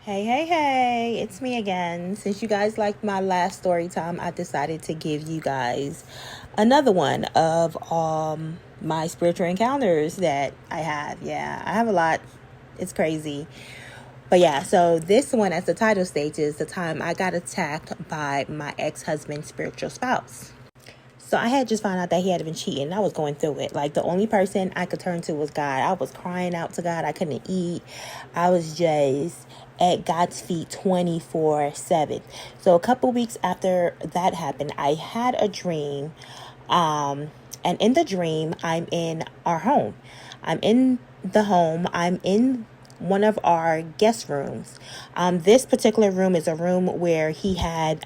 Hey, it's me again. Since you guys liked my last story time, I decided to give you guys another one of my spiritual encounters that I have. Yeah, I have a lot. It's crazy. But yeah, so this one, as the title states, is the time I got attacked by my ex-husband's spiritual spouse. So I had just found out that he had been cheating, and I was going through it. Like, the only person I could turn to was God. I was crying out to God. I couldn't eat. I was just at God's feet 24/7. So a couple weeks after that happened, I had a dream. And in the dream, I'm in our home. I'm in the home. I'm in one of our guest rooms. This particular room is a room where he had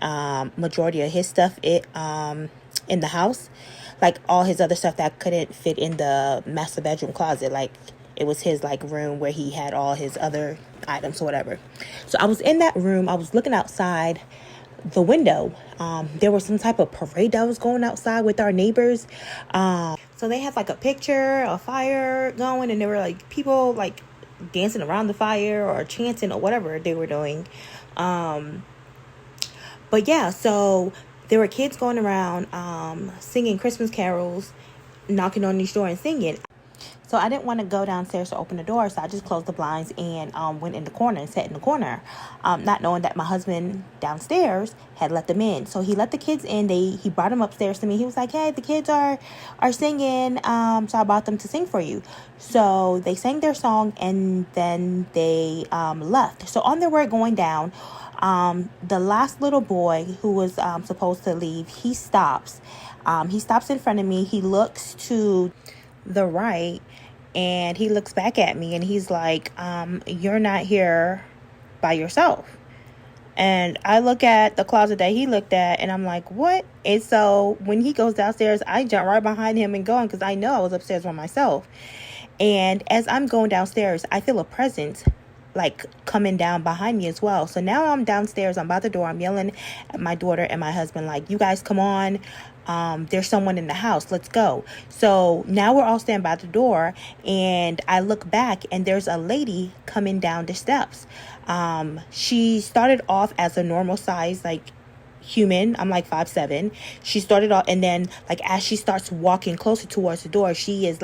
majority of his stuff in the house, like all his other stuff that couldn't fit in the master bedroom closet. Like, it was his room where he had all his other items or whatever. So I was in that room. I was looking outside the window. There was some type of parade that was going outside with our neighbors. So they had a picture, a fire going, and there were people dancing around the fire or chanting or whatever they were doing. But yeah, so there were kids going around singing Christmas carols, knocking on each door and singing. So I didn't want to go downstairs to open the door, so I just closed the blinds and went in the corner and sat in the corner, not knowing that my husband downstairs had let them in. So he let the kids in. He brought them upstairs to me. He was like, "Hey, the kids are singing, so I brought them to sing for you." So they sang their song, and then they left. So on their way going down, the last little boy who was supposed to leave, he stops. He stops in front of me. He looks to the right, and he looks back at me, and he's like, "You're not here by yourself." And I look at the closet that he looked at, and I'm like, "What?" And so when he goes downstairs, I jump right behind him and go, because I know I was upstairs by myself. And as I'm going downstairs, I feel a presence coming down behind me as well. So now I'm downstairs, I'm by the door, I'm yelling at my daughter and my husband, "You guys come on, there's someone in the house, let's go." So now we're all standing by the door, and I look back, and there's a lady coming down the steps. She started off as a normal size human. I'm 5'7". She started off, and then as she starts walking closer towards the door, she is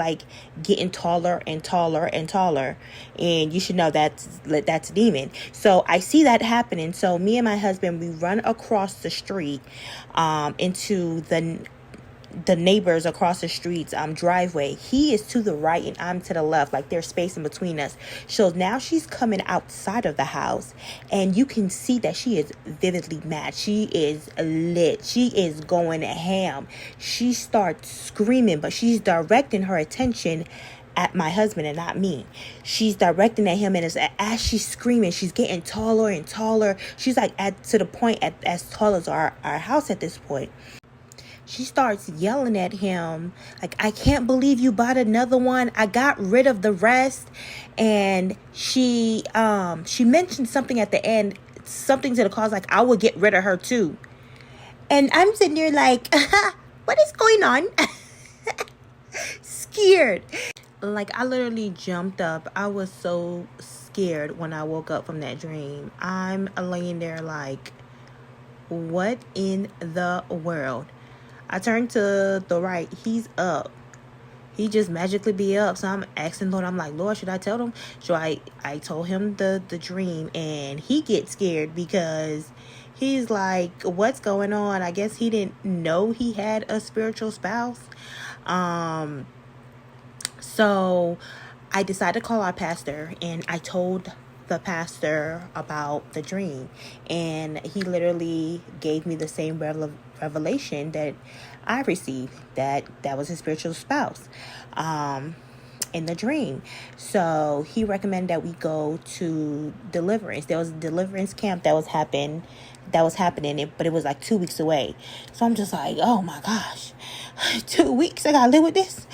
getting taller and taller and taller, and you should know that's a demon. So I see that happening. So me and my husband, we run across the street into the neighbors across the street's driveway. He is to the right and I'm to the left, there's space in between us. So now she's coming outside of the house, and you can see that she is vividly mad. She is lit. She is going ham. She starts screaming, but she's directing her attention at my husband and not me. She's directing at him, and as she's screaming, she's getting taller and taller. She's to the point as tall as our house at this point. She starts yelling at him, "I can't believe you bought another one. I got rid of the rest." And she mentioned something at the end, something to the cause "I will get rid of her too." And I'm sitting there what is going on? Scared. I literally jumped up. I was so scared when I woke up from that dream. I'm laying there what in the world? I turned to the right. He's up. He just magically be up. So I'm asking Lord, I'm like, "Lord, should I tell him?" So I told him the dream, and he gets scared because he's like, "What's going on?" I guess he didn't know he had a spiritual spouse. So I decided to call our pastor, and I told the pastor about the dream, and he literally gave me the same revelation that I received, that was his spiritual spouse in the dream. So he recommended that we go to deliverance. There was a deliverance camp that was happening, but it was 2 weeks away. So I'm just oh my gosh, 2 weeks, I gotta live with this.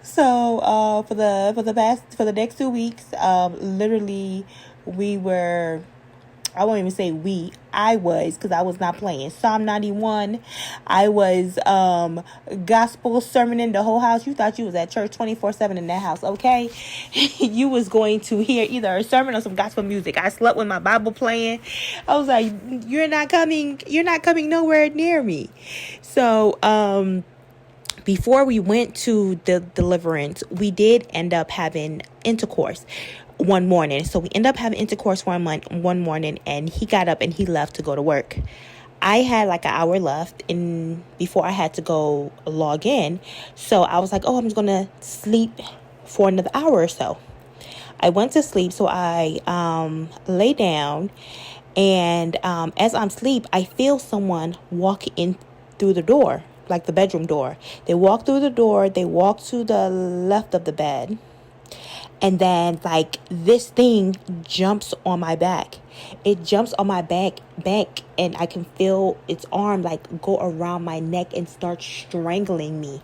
So for the next 2 weeks, literally we were I won't even say we. I was, because I was not playing. Psalm 91. I was gospel sermoning the whole house. You thought you was at church 24/7 in that house, okay? You was going to hear either a sermon or some gospel music. I slept with my Bible playing. I was like, you're not coming nowhere near me. So, before we went to the deliverance, we did end up having intercourse one morning. So we ended up having intercourse one morning, and he got up and he left to go to work. I had like an hour left before I had to go log in. So I was like, oh, I'm just going to sleep for another hour or so. I went to sleep. So I lay down, and as I'm asleep, I feel someone walk in through the door, like the bedroom door. They walk through the door. They walk to the left of the bed. And then, like, this thing jumps on my back. It jumps on my back, and I can feel its arm, like, go around my neck and start strangling me.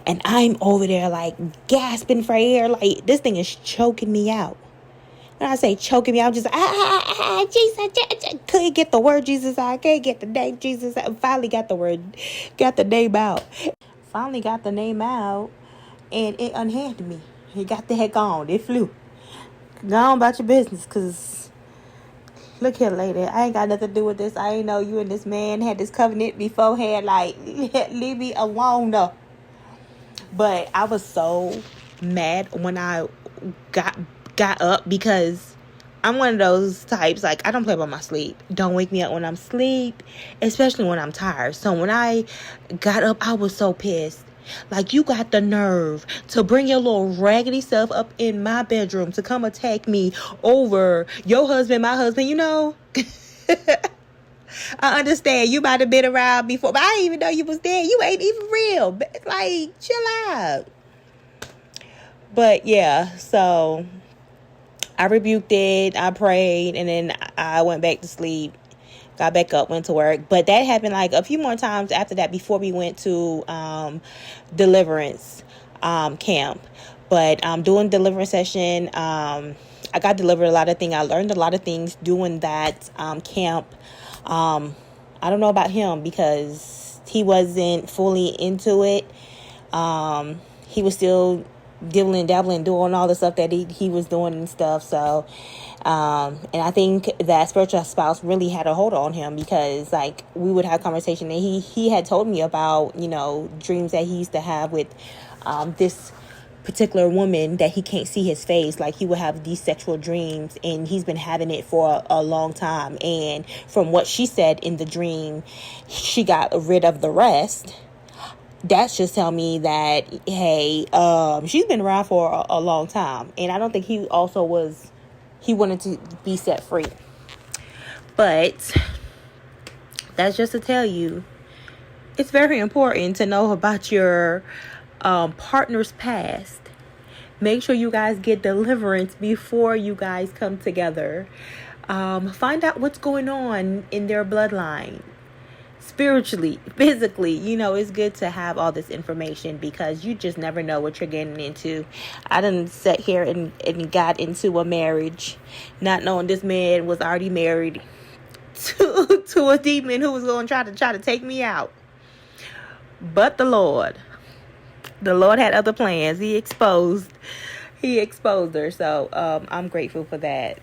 And I'm over there, like, gasping for air. Like, this thing is choking me out. When I say choking me out, I'm just, Jesus, couldn't get the word Jesus out. I can't get the name Jesus out. Finally got the name out. Finally got the name out, and it unhanded me. He got the heck on. It flew. Go on about your business, because look here, lady. I ain't got nothing to do with this. I ain't know you and this man had this covenant beforehand. Like, leave me alone, though. But I was so mad when I got up, because I'm one of those types, like, I don't play about my sleep. Don't wake me up when I'm asleep, especially when I'm tired. So when I got up, I was so pissed. Like, you got the nerve to bring your little raggedy self up in my bedroom to come attack me over your husband, my husband, you know? I understand you might have been around before, but I didn't even know you was there. You ain't even real. Like, chill out. But yeah, so I rebuked it. I prayed, and then I went back to sleep. Got back up, went to work. But that happened like a few more times after that before we went to deliverance camp. But doing deliverance session, I got delivered a lot of things. I learned a lot of things doing that camp. I don't know about him, because he wasn't fully into it. He was still dabbling, doing all the stuff that he was doing and stuff. So, and I think that spiritual spouse really had a hold on him, because like we would have conversation, and he had told me about, you know, dreams that he used to have with, this particular woman that he can't see his face. Like, he would have these sexual dreams, and he's been having it for a long time. And from what she said in the dream, she got rid of the rest. That's just tell me that, hey, she's been around for a long time. And I don't think he wanted to be set free. But that's just to tell you, it's very important to know about your partner's past. Make sure you guys get deliverance before you guys come together. Find out what's going on in their bloodline. Spiritually, physically, you know, it's good to have all this information, because you just never know what you're getting into. I done sat here and got into a marriage not knowing this man was already married to a demon who was going to try to take me out. But the Lord had other plans. He exposed her. So I'm grateful for that.